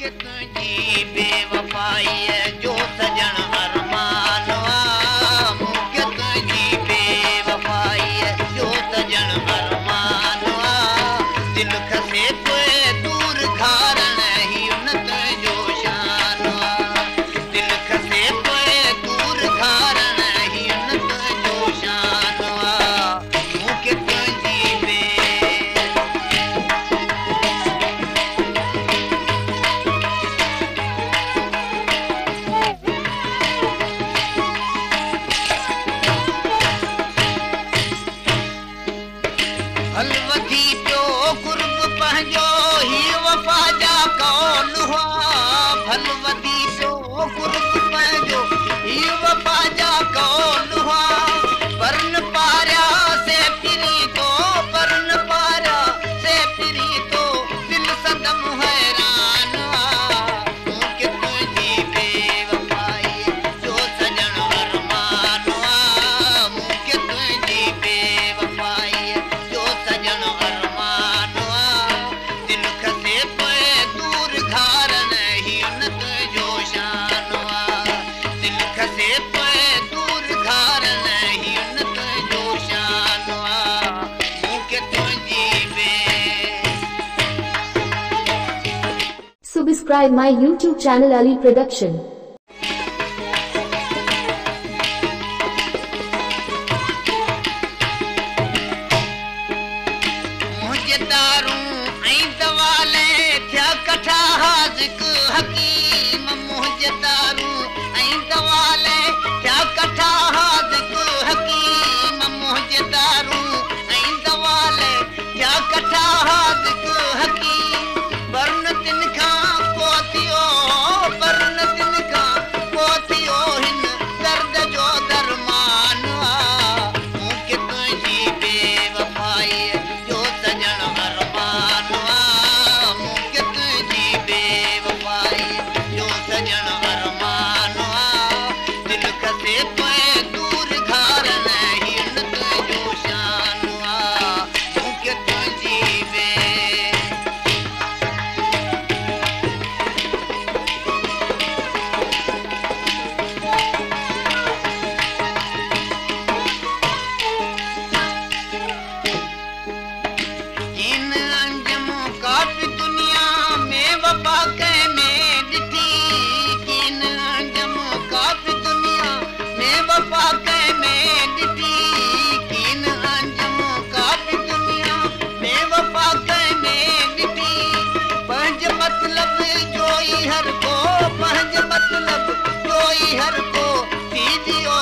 तुझी बेवफाई जो सजन अरमान मुझे तुझी बेवफाई जो सजन अरमान दिल खसे कोई दूर खारण ही उन तुझो शान दिल खसे कोई दूर खारण ही उन तुझो शान मुझे तुझी बे हलवती जो कुर्ब पंहिंजो ही वफ़ा जा कौल हुआ हलवती जो कुर्ब पंहिंजो ही वफ़ा जा कौल हुआ परन पारिया से फिरी तो परन पारिया से फिरी तो दिल सदम हैरान मुझे तुझी बेवफाई जो सजन अरमान मुझे तुझी बेवफाई जो सजन अरमान दिल खसे पे दूर घारन ही उन तुझो शान दिल खसे पे दूर घारन ही उन तुझो शान मुझे तुझी बे Subscribe my YouTube channel Ali Production. मुझे दारू ऐं दवाले थिया कठा हाज़िक हकीम मुझे दारू ऐं दवाले थिया कठा हाज़िक हकीम मुझे दारू ऐं दवाले थिया कठा हाज़िक हकीम बरन तिन खां पोथियो बरन तिन खां पोथियो हिन दर्द जो दरमान मुझे तुझी बेवफाई जो सजन अरमान मुझे तुझी बेवफाई जो सजन अरमान दिल खसे पे दूर घारन ही उन तुझो शान मुझे तुझी बे इन अंजमो काफ़ी दुनिया में वफ़ा के में ॾिठी इन अंजमो काफ़ी दुनिया में वफ़ा के में ॾिठी इन अंजमो काफ़ी दुनिया में वफ़ा के में ॾिठी पंहिंज मतलब जो ई हर को पंहिंज मतलब जो ई हर को थी जियो